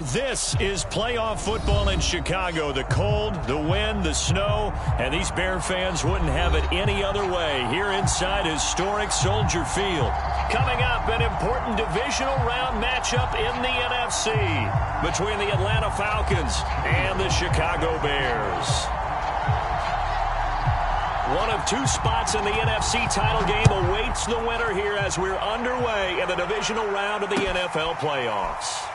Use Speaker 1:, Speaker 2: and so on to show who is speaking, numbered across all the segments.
Speaker 1: This is playoff football in Chicago. The cold, the wind, the snow, and these Bear fans wouldn't have it any other way here inside historic Soldier Field. Coming up, an important divisional round matchup in the NFC between the Atlanta Falcons and the Chicago Bears. One of two spots in the NFC title game awaits the winner here as we're underway in the divisional round of the NFL playoffs.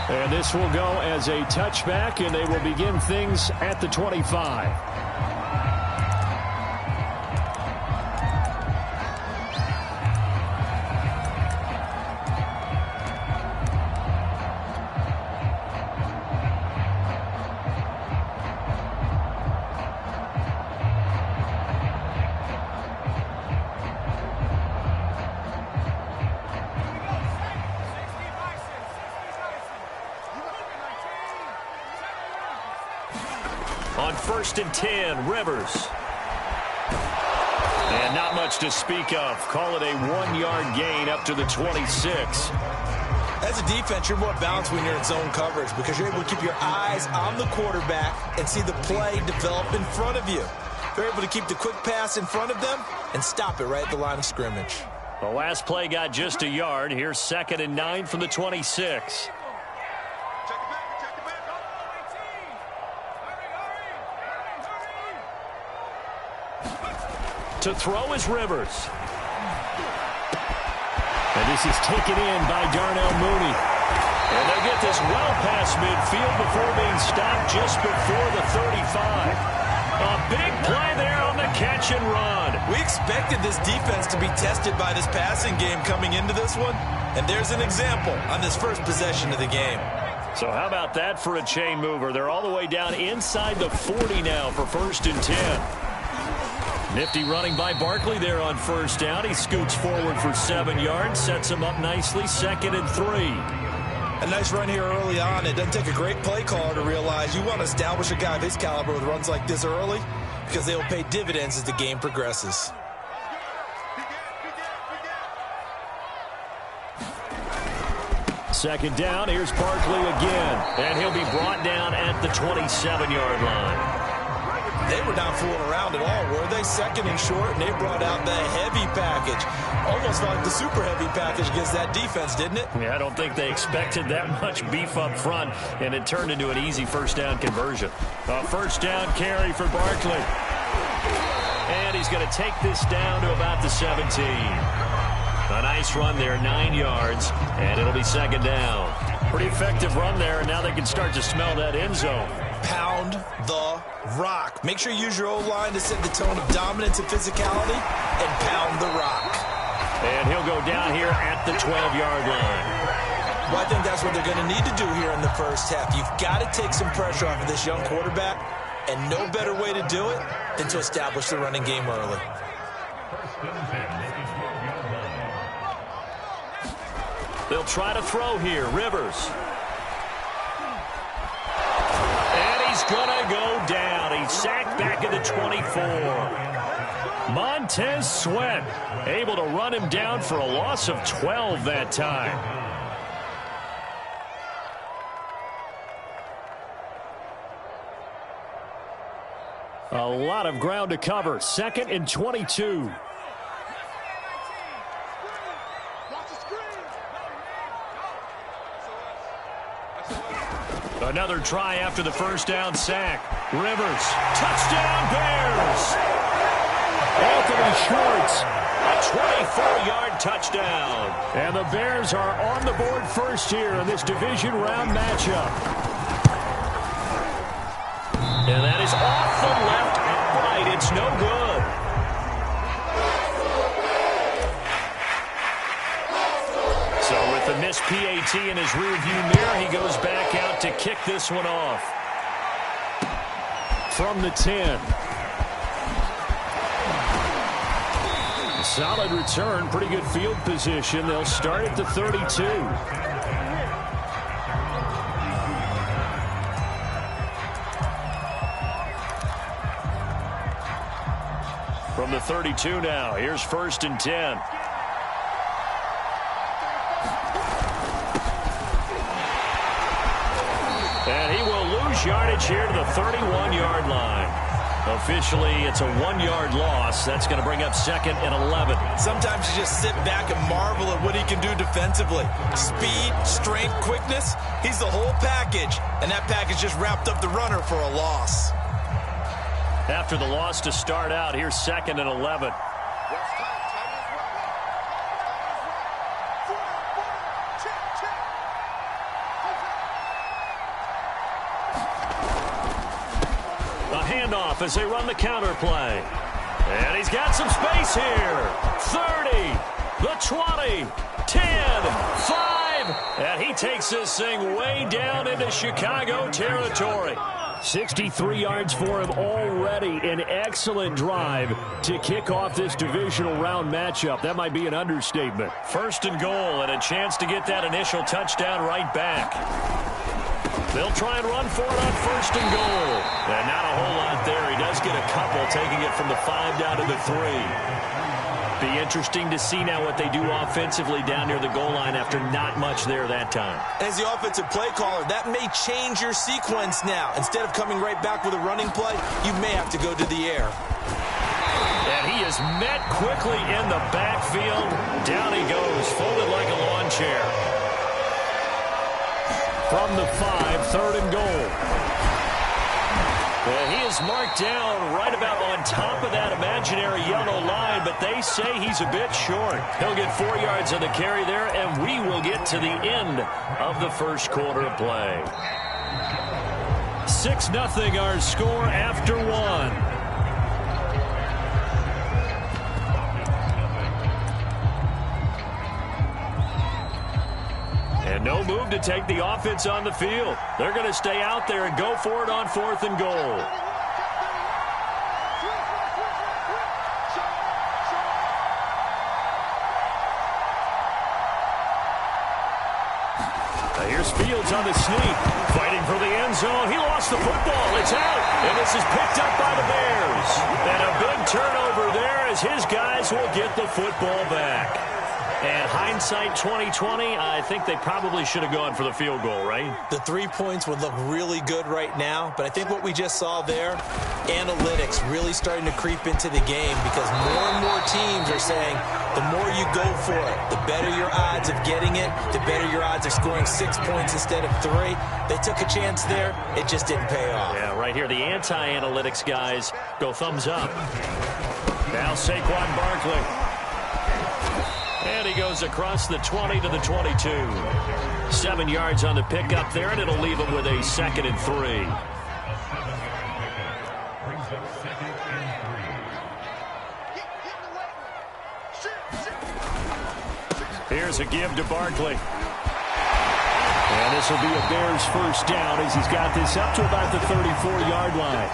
Speaker 1: And this will go as a touchback, and they will begin things at the 25. On 1st and 10, Rivers. And not much to speak of. Call it a 1-yard gain up to the 26.
Speaker 2: As a defense, you're more balanced when you're in zone coverage because you're able to keep your eyes on the quarterback and see the play develop in front of you. You're able to keep the quick pass in front of them and stop it right at the line of scrimmage.
Speaker 1: The last play got just a yard. Here's 2nd and 9 from the 26. To throw is Rivers. And this is taken in by Darnell Mooney. And they'll get this well past midfield before being stopped just before the 35. A big play there on the catch and run.
Speaker 2: We expected this defense to be tested by this passing game coming into this one. And there's an example on this first possession of the game.
Speaker 1: So how about that for a chain mover? They're all the way down inside the 40 now for 1st and 10. Nifty running by Barkley there on 1st down. He scoots forward for 7 yards, sets him up nicely, 2nd and 3.
Speaker 2: A nice run here early on. It doesn't take a great play caller to realize you want to establish a guy of his caliber with runs like this early because they will pay dividends as the game progresses.
Speaker 1: Second down, here's Barkley again, and he'll be brought down at the 27-yard line.
Speaker 2: They were not fooling around at all, were they? 2nd and short, and they brought out the heavy package. Almost like the super heavy package against that defense, didn't it?
Speaker 1: Yeah, I don't think they expected that much beef up front, and it turned into an easy 1st down conversion. A 1st down carry for Barkley. And he's going to take this down to about the 17. A nice run there, 9 yards, and it'll be 2nd down. Pretty effective run there, and now they can start to smell that end zone.
Speaker 2: Pound the rock. Make sure you use your O-line to set the tone of dominance and physicality, and pound the rock.
Speaker 1: And he'll go down here at the 12-yard line.
Speaker 2: Well, I think that's what they're going to need to do here in the first half. You've got to take some pressure off of this young quarterback, and no better way to do it than to establish the running game early.
Speaker 1: They'll try to throw here. Rivers. He's going to go down. He's sacked back at the 24. Montez Sweat able to run him down for a loss of 12 that time. A lot of ground to cover. 2nd and 22. Another try after the 1st down sack. Rivers, touchdown Bears! Anthony Schwartz, a 24-yard touchdown. And the Bears are on the board first here in this division round matchup. And that is off the left upright. It's no good. So with the missed PAT in his rearview mirror, he goes back out to kick this one off. From the 10. Solid return, pretty good field position. They'll start at the 32. From the 32 now, here's 1st and 10. much yardage here to the 31-yard line. Officially, it's a 1-yard loss. That's going to bring up 2nd and 11.
Speaker 2: Sometimes you just sit back and marvel at what he can do defensively. Speed, strength, quickness. He's the whole package. And that package just wrapped up the runner for a loss.
Speaker 1: After the loss to start out, here's 2nd and 11. Handoff as they run the counter play. And he's got some space here. 30, the 20, 10, 5. And he takes this thing way down into Chicago territory. 63 yards for him already. An excellent drive to kick off this divisional round matchup. That might be an understatement. 1st and goal and a chance to get that initial touchdown right back. They'll try and run for it on 1st and goal. And not a whole lot there. He does get a couple, taking it from the 5 down to the 3. Be interesting to see now what they do offensively down near the goal line after not much there that time.
Speaker 2: As the offensive play caller, that may change your sequence now. Instead of coming right back with a running play, you may have to go to the air.
Speaker 1: And he is met quickly in the backfield. Down he goes, folded like a lawn chair. From the 5, 3rd and goal. Well, he is marked down right about on top of that imaginary yellow line, but they say he's a bit short. He'll get 4 yards on the carry there, and we will get to the end of the first quarter of play. 6-0 our score after 1. And no move to take the offense on the field. They're going to stay out there and go for it on 4th and goal. Now here's Fields on the sneak, fighting for the end zone. He lost the football. It's out, and this is picked up by the Bears. And a big turnover there as his guys will get the football back. And hindsight 2020, I think they probably should have gone for the field goal, right?
Speaker 2: The 3 points would look really good right now, but I think what we just saw there, analytics really starting to creep into the game because more and more teams are saying the more you go for it, the better your odds of getting it, the better your odds of scoring 6 points instead of 3. They took a chance there. It just didn't pay off.
Speaker 1: Yeah, right here, the anti-analytics guys go thumbs up. Now Saquon Barkley. And he goes across the 20 to the 22. 7 yards on the pickup there, and it'll leave him with a 2nd and 3. Here's a give to Barkley. And this will be a Bears first down as he's got this up to about the 34-yard line.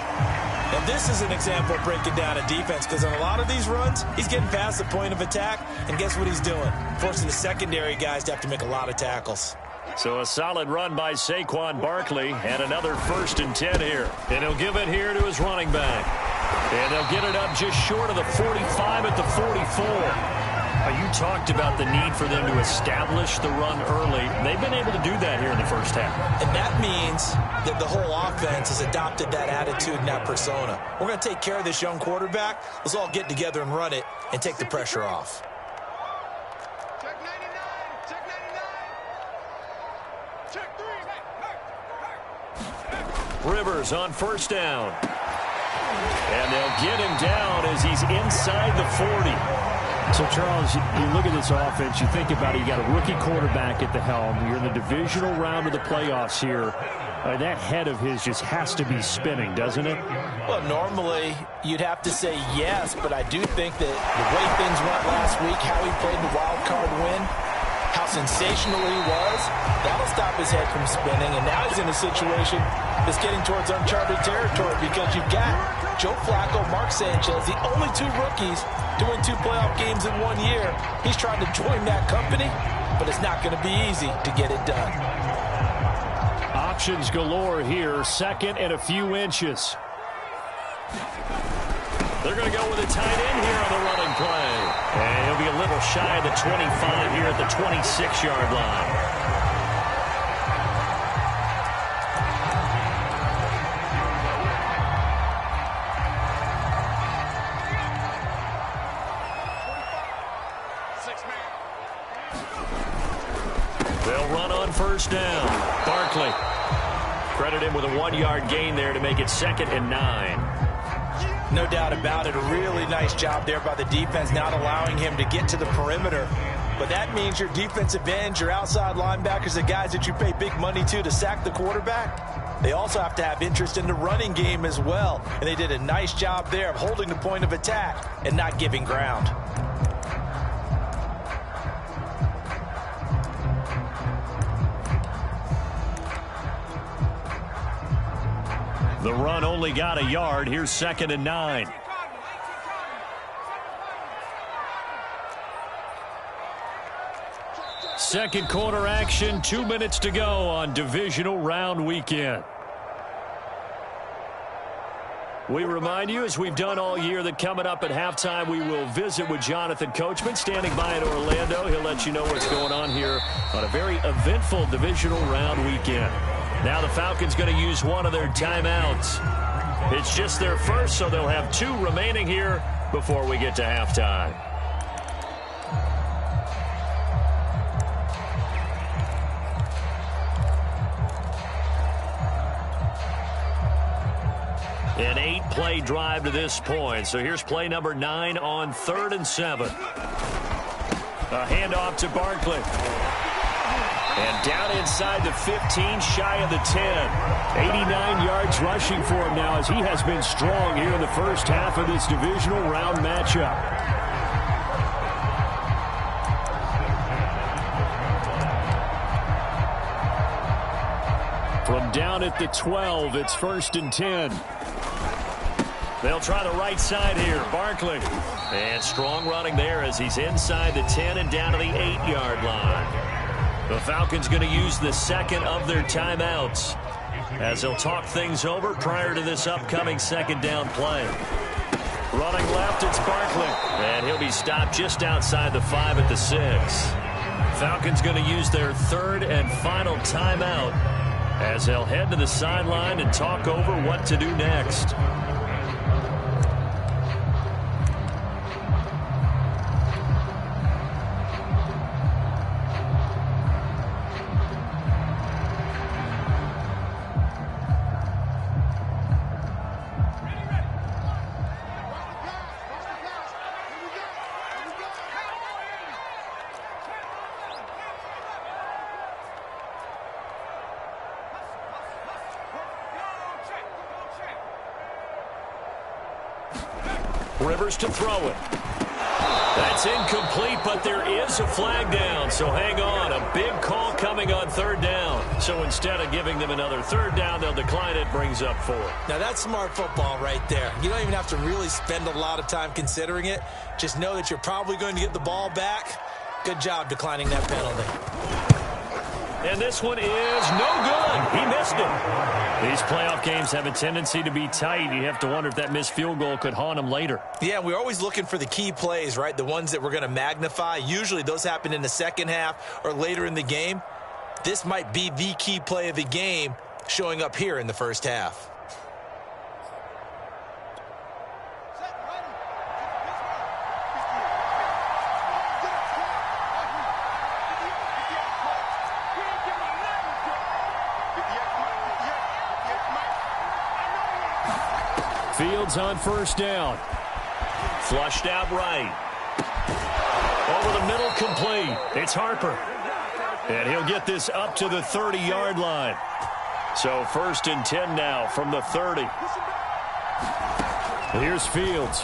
Speaker 2: And this is an example of breaking down a defense because on a lot of these runs, he's getting past the point of attack, and guess what he's doing? Forcing the secondary guys to have to make a lot of tackles.
Speaker 1: So a solid run by Saquon Barkley and another 1st and 10 here. And he'll give it here to his running back. And they'll get it up just short of the 45 at the 44. You talked about the need for them to establish the run early. They've been able to do that here in the first half.
Speaker 2: And that means that the whole offense has adopted that attitude and that persona. We're going to take care of this young quarterback. Let's all get together and run it and take the pressure off.
Speaker 3: Check 99. Check 99. Check 3.
Speaker 1: Rivers on 1st down. And they'll get him down as he's inside the 40.
Speaker 4: So, Charles, you look at this offense, you think about it, you got a rookie quarterback at the helm. You're in the divisional round of the playoffs here. That head of his just has to be spinning, doesn't it?
Speaker 5: Well, normally you'd have to say yes, but I do think that the way things went last week, how he played the wild card win, how sensational he was, that'll stop his head from spinning. And now he's in a situation that's getting towards uncharted territory because you've got Joe Flacco, Mark Sanchez, the only 2 rookies to win 2 playoff games in 1 year. He's trying to join that company, but it's not going to be easy to get it done.
Speaker 4: Options galore here, 2nd and a few inches.
Speaker 1: They're going to go with a tight end here on the running play. And he'll be a little shy of the 25 here at the 26-yard line. They'll run on first down. Barkley. Credit him with a 1-yard gain there to make it 2nd and 9.
Speaker 5: No doubt about it. A really nice job there by the defense, not allowing him to get to the perimeter. But that means your defensive ends, your outside linebackers, the guys that you pay big money to sack the quarterback, they also have to have interest in the running game as well. And they did a nice job there of holding the point of attack and not giving ground.
Speaker 1: The run only got a yard. Here's 2nd and 9. Second quarter action, 2 minutes to go on divisional round weekend. We remind you, as we've done all year, that coming up at halftime, we will visit with Jonathan Coachman, standing by in Orlando. He'll let you know what's going on here on a very eventful divisional round weekend. Now the Falcons going to use one of their timeouts. It's just their first, so they'll have 2 remaining here before we get to halftime. An 8-play drive to this point. So here's play number 9 on 3rd and 7. A handoff to Barkley. And down inside the 15, shy of the 10. 89 yards rushing for him now, as he has been strong here in the first half of this divisional round matchup. From down at the 12, it's 1st and 10. They'll try the right side here. Barkley. And strong running there as he's inside the 10 and down to the 8-yard line. The Falcons going to use the second of their timeouts as they'll talk things over prior to this upcoming 2nd down play. Running left, it's Barkley. And he'll be stopped just outside the 5 at the 6. Falcons going to use their 3rd and final timeout as they'll head to the sideline and talk over what to do next. Rivers to throw it. That's incomplete, but there is a flag down, so hang on. A big call coming on 3rd down. So instead of giving them another 3rd down, they'll decline it, brings up 4.
Speaker 5: Now that's smart football right there. You don't even have to really spend a lot of time considering it. Just know that you're probably going to get the ball back. Good job declining that penalty.
Speaker 1: And this one is no good. He missed it. These playoff games have a tendency to be tight. You have to wonder if that missed field goal could haunt him later.
Speaker 5: Yeah, we're always looking for the key plays, right? The ones that we're going to magnify. Usually those happen in the second half or later in the game. This might be the key play of the game showing up here in the first half.
Speaker 1: Fields on first down. Flushed out right. Over the middle, complete. It's Harper. And he'll get this up to the 30-yard line. So 1st and 10 now from the 30. Here's Fields.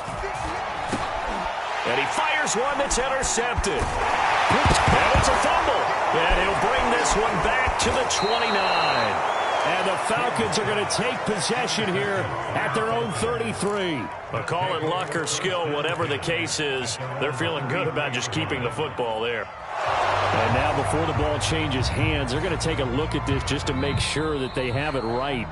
Speaker 1: And he fires one that's intercepted. And it's a fumble. And he'll bring this one back to the 29. And the Falcons are going to take possession here at their own 33. But call it luck or skill, whatever the case is, they're feeling good about just keeping the football there.
Speaker 4: And now before the ball changes hands, they're going to take a look at this just to make sure that they have it right.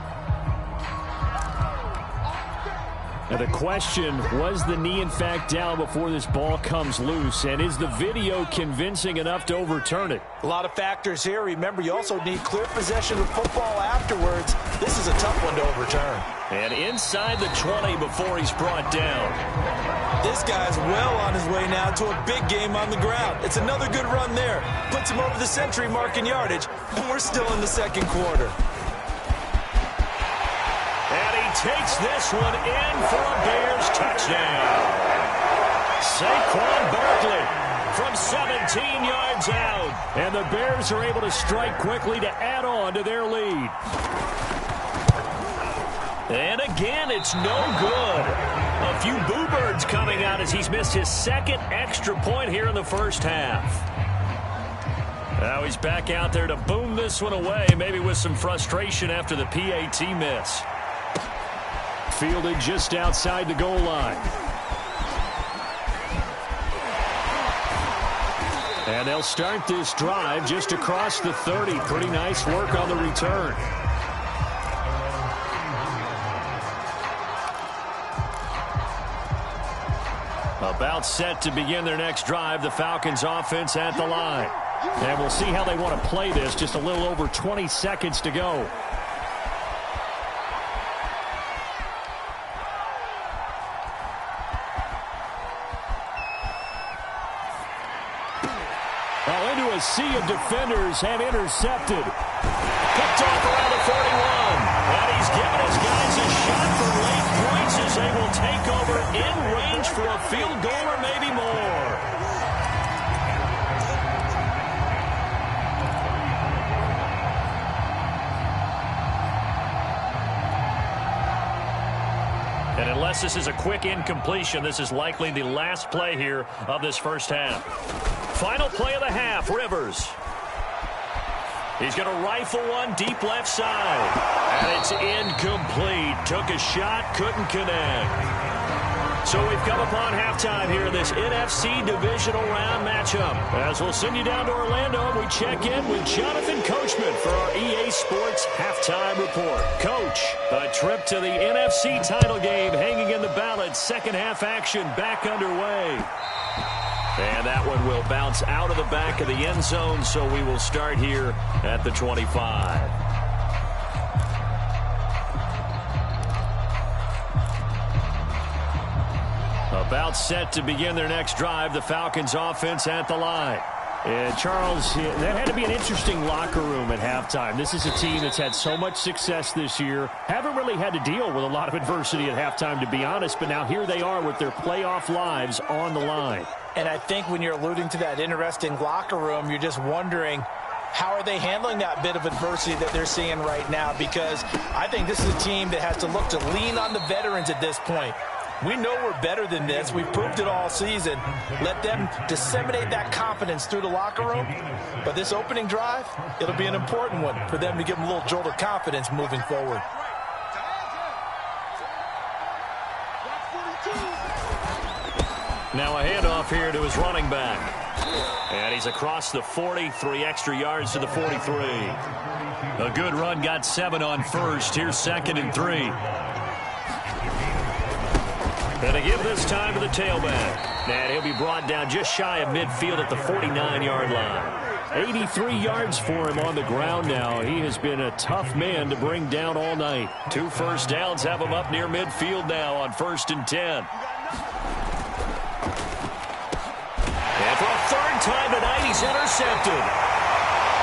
Speaker 4: Now the question, was the knee in fact down before this ball comes loose? And is the video convincing enough to overturn it?
Speaker 5: A lot of factors here. Remember, you also need clear possession of football afterwards. This is a tough one to overturn.
Speaker 1: And inside the 20 before he's brought down.
Speaker 2: This guy's well on his way now to a big game on the ground. It's another good run there. Puts him over the century mark in yardage, and we're still in the second quarter.
Speaker 1: And he takes this one in for a Bears touchdown. Saquon Barkley from 17 yards out.
Speaker 4: And the Bears are able to strike quickly to add on to their lead.
Speaker 1: And again, it's no good. A few boo birds coming out as he's missed his second extra point here in the first half. Now he's back out there to boom this one away, maybe with some frustration after the PAT miss.
Speaker 4: Fielded just outside the goal line. And they'll start this drive just across the 30. Pretty nice work on the return.
Speaker 1: About set to begin their next drive, the Falcons offense at the line.
Speaker 4: And we'll see how they want to play this. Just a little over 20 seconds to go. Well, into a sea of defenders and intercepted.
Speaker 1: Picked off around the 41. And he's given his guys a shot for late points as they will take over in range for a field goal or maybe more. And unless this is a quick incompletion, this is likely the last play here of this first half. Final play of the half, Rivers. He's going to rifle one deep left side. And it's incomplete. Took a shot, couldn't connect. So we've come upon halftime here in this NFC divisional round matchup. As we'll send you down to Orlando, we check in with Jonathan Coachman for our EA Sports Halftime Report. Coach, a trip to the NFC title game hanging in the balance. Second half action back underway. And that one will bounce out of the back of the end zone, so we will start here at the 25. About set to begin their next drive, the Falcons offense at the line.
Speaker 4: And Charles, that had to be an interesting locker room at halftime. This is a team that's had so much success this year. Haven't really had to deal with a lot of adversity at halftime, to be honest. But now here they are with their playoff lives on the line.
Speaker 5: And I think when you're alluding to that interesting locker room, you're just wondering, how are they handling that bit of adversity that they're seeing right now? Because I think this is a team that has to look to lean on the veterans at this point. We know we're better than this. We've proved it all season. Let them disseminate that confidence through the locker room. But this opening drive, it'll be an important one for them to give them a little jolt of confidence moving forward.
Speaker 1: Now a handoff here to his running back. And he's across the 40, 3 extra yards to the 43. A good run, got 7 on first. Here's 2nd and 3. And they give this time to the tailback. And he'll be brought down just shy of midfield at the 49-yard line.
Speaker 4: 83 yards for him on the ground now. He has been a tough man to bring down all night.
Speaker 1: 2 first downs have him up near midfield now on 1st and 10. And for a 3rd time tonight, he's intercepted.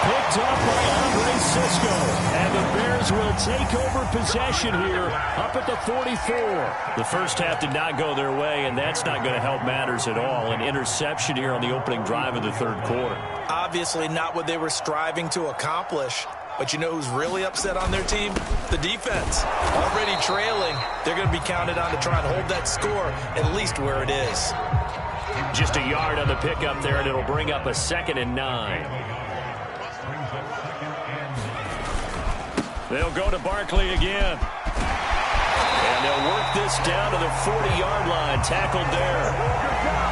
Speaker 4: Picked up by Andre Cisco. And the Bears will take over possession here up at the 44.
Speaker 1: The first half did not go their way, and that's not going to help matters at all. An interception here on the opening drive of the 3rd quarter.
Speaker 2: Obviously not what they were striving to accomplish. But you know who's really upset on their team? The defense. Already trailing. They're going to be counted on to try and hold that score at least where it is.
Speaker 1: Just a yard on the pickup there, and it'll bring up a 2nd and 9. They'll go to Barkley again. And they'll work this down to the 40-yard line. Tackled there.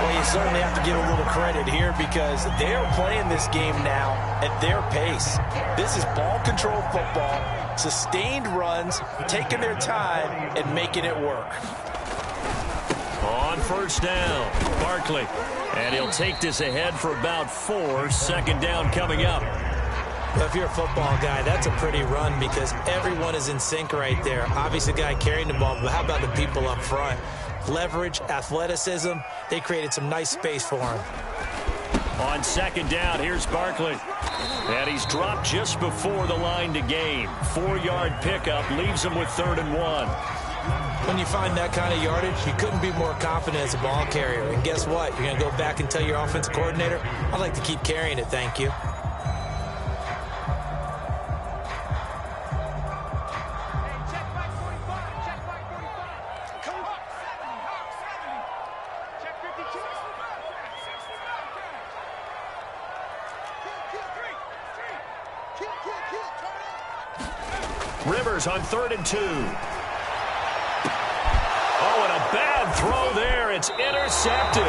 Speaker 5: Well, you certainly have to give a little credit here because they're playing this game now at their pace. This is ball control football, sustained runs, taking their time and making it work.
Speaker 1: On 1st down, Barkley. And he'll take this ahead for about 4. 2nd down coming up.
Speaker 2: Well, if you're a football guy, that's a pretty run because everyone is in sync right there. Obviously, the guy carrying the ball, but how about the people up front? leverage, athleticism. They created some nice space for him.
Speaker 1: On second down, here's Barkley. And he's dropped just before the line to gain. 4-yard pickup leaves him with 3rd and 1.
Speaker 2: When you find that kind of yardage, you couldn't be more confident as a ball carrier. And guess what? You're going to go back and tell your offensive coordinator, I'd like to keep carrying it, thank you.
Speaker 1: Rivers on 3rd and 2. Oh, and a bad throw there. It's intercepted.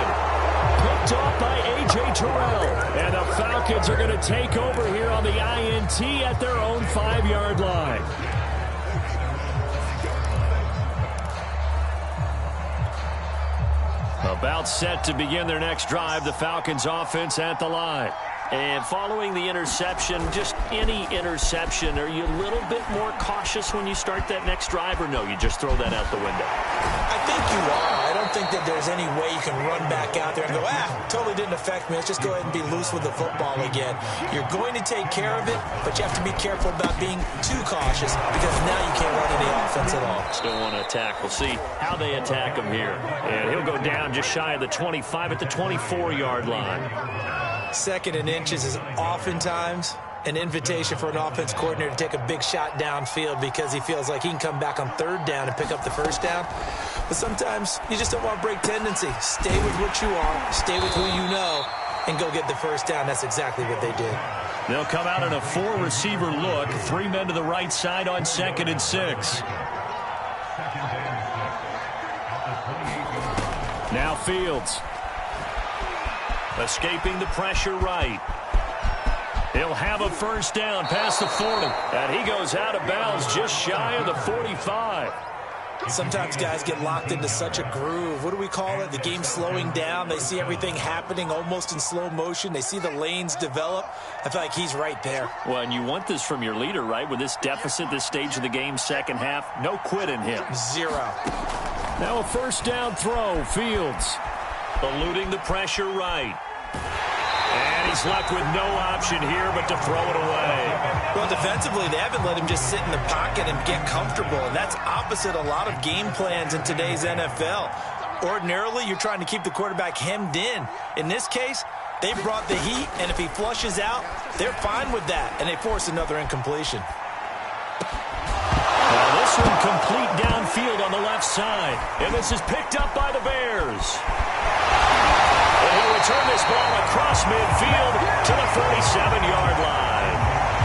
Speaker 4: Picked off by A.J. Terrell. And the Falcons are going to take over here on the INT at their own 5-yard line.
Speaker 1: About set to begin their next drive, the Falcons offense at the line. And following the interception, just any interception, are you a little bit more cautious when you start that next drive, or no, you just throw that out the window?
Speaker 2: I think you are. I don't think that there's any way you can run back out there and go, totally didn't affect me. Let's just go ahead and be loose with the football again. You're going to take care of it, but you have to be careful about being too cautious because now you can't run any offense at all.
Speaker 1: Still want to attack. We'll see how they attack him here. And he'll go down just shy of the 25 at the 24-yard line.
Speaker 2: 2nd and inches is oftentimes an invitation for an offense coordinator to take a big shot downfield because he feels like he can come back on 3rd down and pick up the 1st down. But sometimes you just don't want to break tendency. Stay with what you are, stay with who you know, and go get the 1st down. That's exactly what they did.
Speaker 1: They'll come out in a 4-receiver look. 3 men to the right side on 2nd and 6.
Speaker 4: Now Fields.
Speaker 1: Escaping the pressure right. He'll have a 1st down past the 40. And he goes out of bounds just shy of the 45.
Speaker 2: Sometimes guys get locked into such a groove. What do we call it? The game slowing down. They see everything happening almost in slow motion. They see the lanes develop. I feel like he's right there.
Speaker 1: Well, and you want this from your leader, right? With this deficit, this stage of the game, second half, no quit in him.
Speaker 2: 0.
Speaker 4: Now a 1st down throw. Fields.
Speaker 1: Eluding the pressure right. And he's left with no option here but to throw it away.
Speaker 2: Well, defensively, they haven't let him just sit in the pocket and get comfortable, and that's opposite a lot of game plans in today's NFL. Ordinarily, you're trying to keep the quarterback hemmed in. In this case, they brought the heat, and if he flushes out, they're fine with that, and they force another incompletion.
Speaker 1: Now this one complete downfield on the left side, and this is picked up by the Bears. And he'll return this ball across midfield to the 47-yard line.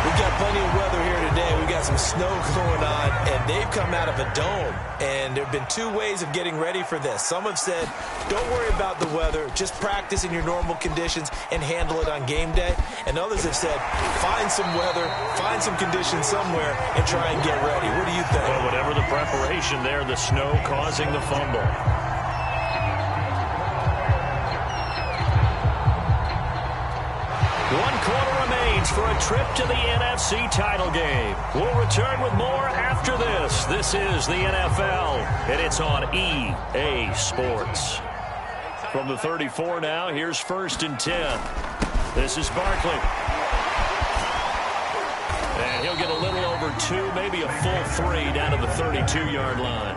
Speaker 2: We've got plenty of weather here today. We've got some snow going on, and they've come out of a dome. And there have been 2 ways of getting ready for this. Some have said, don't worry about the weather. Just practice in your normal conditions and handle it on game day. And others have said, find some weather, find some conditions somewhere, and try and get ready. What do you think?
Speaker 1: Well, whatever the preparation there, the snow causing the fumble. 1 quarter remains for a trip to the NFC title game. We'll return with more after this. This is the NFL, and it's on EA Sports. From the 34 now, here's 1st and 10. This is Barkley. And he'll get a little over 2, maybe a full 3 down to the 32-yard line.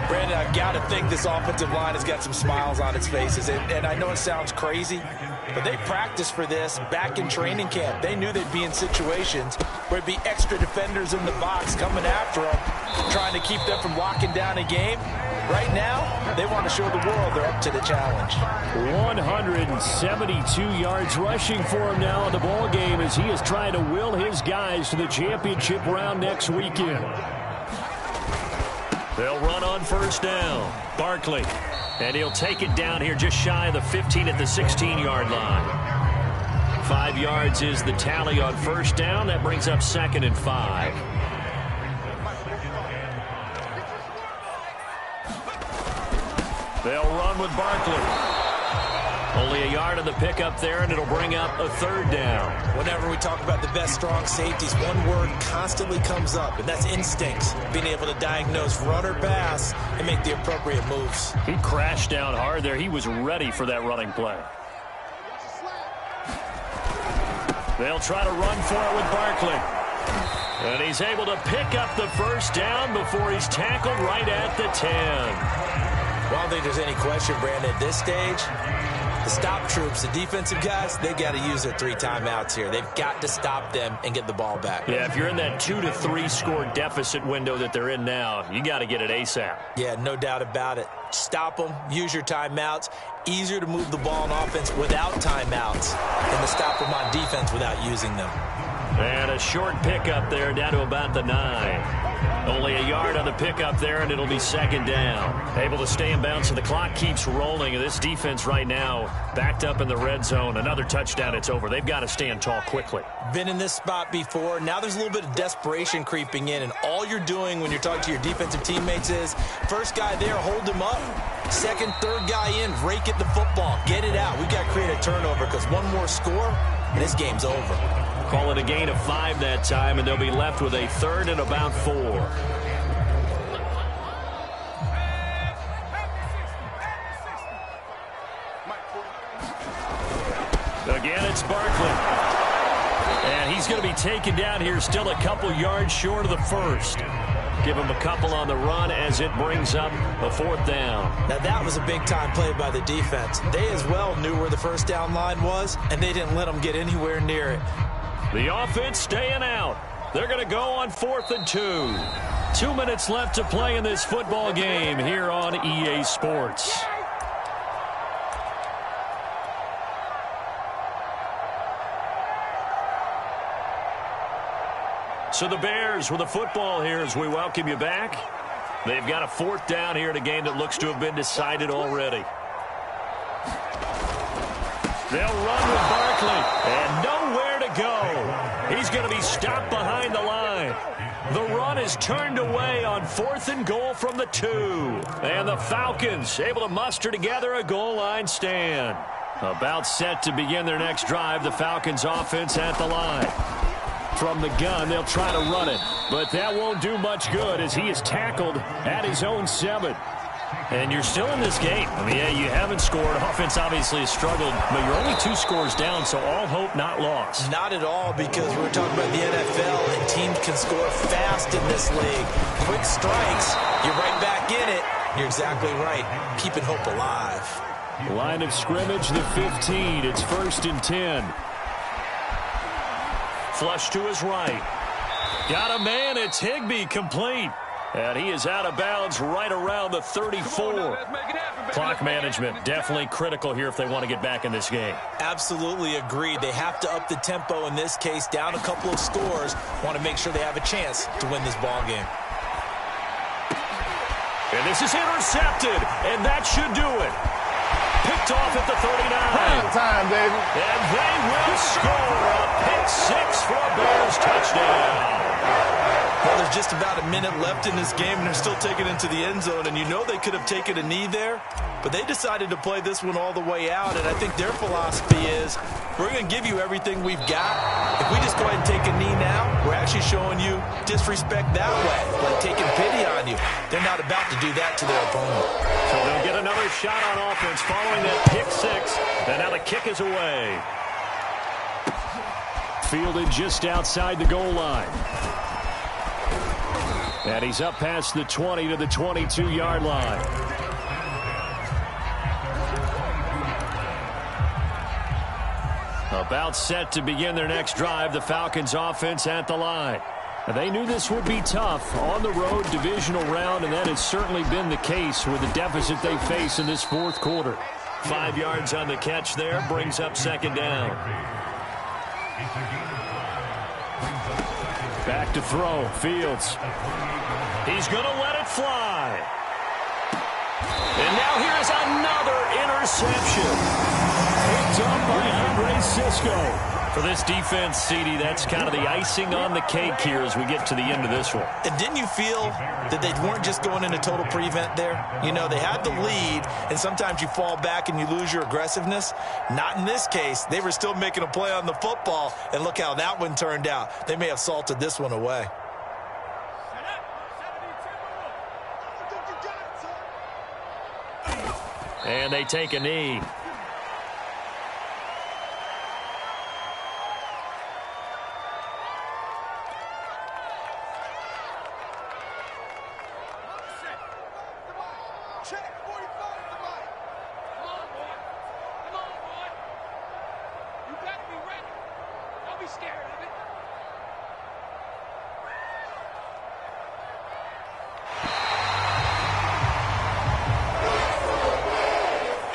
Speaker 2: Brandon, I've got to think this offensive line has got some smiles on its faces. And I know it sounds crazy, but they practiced for this back in training camp. They knew they'd be in situations where it'd be extra defenders in the box coming after them, trying to keep them from locking down a game. Right now, they want to show the world they're up to the challenge.
Speaker 4: 172 yards rushing for him now in the ball game as he is trying to will his guys to the championship round next weekend.
Speaker 1: They'll run on 1st down. Barkley. And he'll take it down here just shy of the 15 at the 16-yard line. 5 yards is the tally on 1st down. That brings up 2nd and 5. They'll run with Barkley. Only a yard on the pickup there, and it'll bring up a third down.
Speaker 2: Whenever we talk about the best strong safeties, one word constantly comes up, and that's instincts. Being able to diagnose run or pass and make the appropriate moves.
Speaker 1: He crashed down hard there. He was ready for that running play. They'll try to run for it with Barkley. And he's able to pick up the first down before he's tackled right at the 10.
Speaker 2: Well, I don't think there's any question, Brandon, at this stage, the stop troops, the defensive guys, they got to use their 3 timeouts here. They've got to stop them and get the ball back.
Speaker 1: Yeah, if you're in that 2 to 3 score deficit window that they're in now, you got to get it ASAP.
Speaker 2: Yeah, no doubt about it. Stop them, use your timeouts. Easier to move the ball on offense without timeouts than to stop them on defense without using them.
Speaker 1: And a short pickup there down to about the 9. Only a yard on the pickup there, and it'll be second down. Able to stay in bounds, and the clock keeps rolling. And this defense right now backed up in the red zone. Another touchdown, it's over. They've got to stand tall quickly.
Speaker 2: Been in this spot before. Now there's a little bit of desperation creeping in, and all you're doing when you're talking to your defensive teammates is first guy there, hold him up. Second, third guy in, rake at the football. Get it out. We've got to create a turnover because one more score, and this game's over.
Speaker 1: Call it a gain of 5 that time, and they'll be left with a third and about 4. Again, it's Barkley. And he's going to be taken down here still a couple yards short of the first. Give him a couple on the run as it brings up a 4th down.
Speaker 2: Now that was a big-time play by the defense. They as well knew where the first down line was, and they didn't let them get anywhere near it.
Speaker 1: The offense staying out. They're going to go on 4th and 2. 2 minutes left to play in this football game here on EA Sports. So the Bears with the football here as we welcome you back. They've got a 4th down here in a game that looks to have been decided already. They'll run with Barkley, and nowhere to go. He's going to be stopped behind the line. The run is turned away on 4th and goal from the 2. And the Falcons able to muster together a goal line stand. About set to begin their next drive, the Falcons offense at the line. From the gun, they'll try to run it, but that won't do much good as he is tackled at his own 7. And you're still in this game. I mean, yeah, you haven't scored. Offense obviously has struggled, but you're only 2 scores down, so all hope not lost.
Speaker 2: Not at all, because we're talking about the NFL, and teams can score fast in this league. Quick strikes, you're right back in it. You're exactly right. Keeping hope alive.
Speaker 4: Line of scrimmage, the 15. It's 1st and 10.
Speaker 1: Flush to his right. Got a man. It's Higbee, complete. And he is out of bounds right around the 34. Clock management definitely critical here if they want to get back in this game.
Speaker 2: Absolutely agreed. They have to up the tempo in this case, down a couple of scores. Want to make sure they have a chance to win this ball game.
Speaker 1: And this is intercepted, and that should do it. Picked off at the 39.
Speaker 6: Prime time, baby.
Speaker 1: And they will score a pick 6 for a Bears touchdown.
Speaker 2: Well, there's just about a minute left in this game, and they're still taking it into the end zone. And you know they could have taken a knee there, but they decided to play this one all the way out. And I think their philosophy is, we're going to give you everything we've got. If we just go ahead and take a knee now, we're actually showing you disrespect that way, like taking pity on you. They're not about to do that to their opponent.
Speaker 1: So they'll get another shot on offense following that pick 6. And now the kick is away.
Speaker 4: Fielded just outside the goal line. And he's up past the 20 to the 22-yard line. About set to begin their next drive, the Falcons offense at the line. They knew this would be tough on the road, divisional round, and that has certainly been the case with the deficit they face in this 4th quarter.
Speaker 1: 5 yards on the catch there, brings up 2nd down.
Speaker 4: Back to throw, Fields.
Speaker 1: He's going to let it fly. And now here's another interception.
Speaker 4: Picked up by Andre Sisco.
Speaker 1: For this defense, CD, that's kind of the icing on the cake here as we get to the end of this one.
Speaker 5: And didn't you feel that they weren't just going into total prevent there? You know, they had the lead, and sometimes you fall back and you lose your aggressiveness. Not in this case. They were still making a play on the football, and look how that one turned out. They may have salted this one away.
Speaker 1: And they take a knee.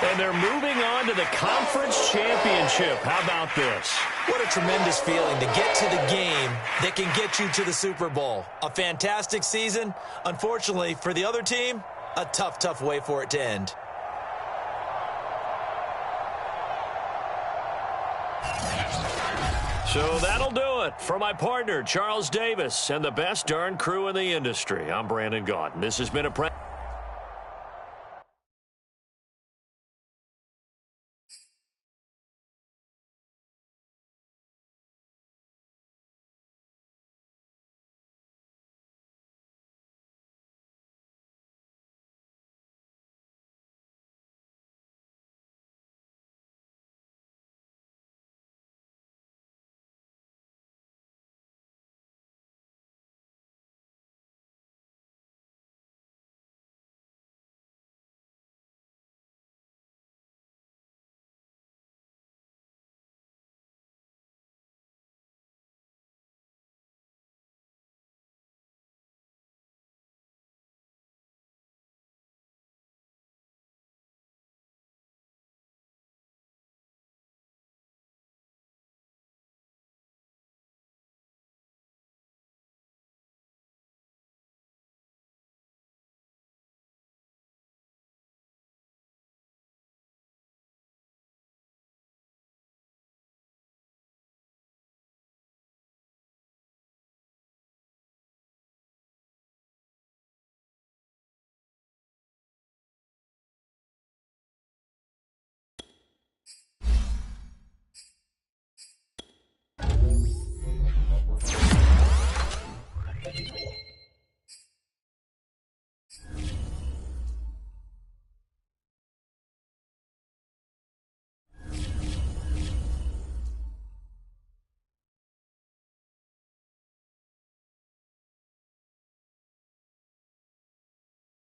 Speaker 1: And they're moving on to the conference championship. How about this?
Speaker 5: What a tremendous feeling to get to the game that can get you to the Super Bowl. A fantastic season. Unfortunately, for the other team, a tough, tough way for it to end.
Speaker 1: So that'll do it for my partner, Charles Davis, and the best darn crew in the industry. I'm Brandon Gaudin. This has been a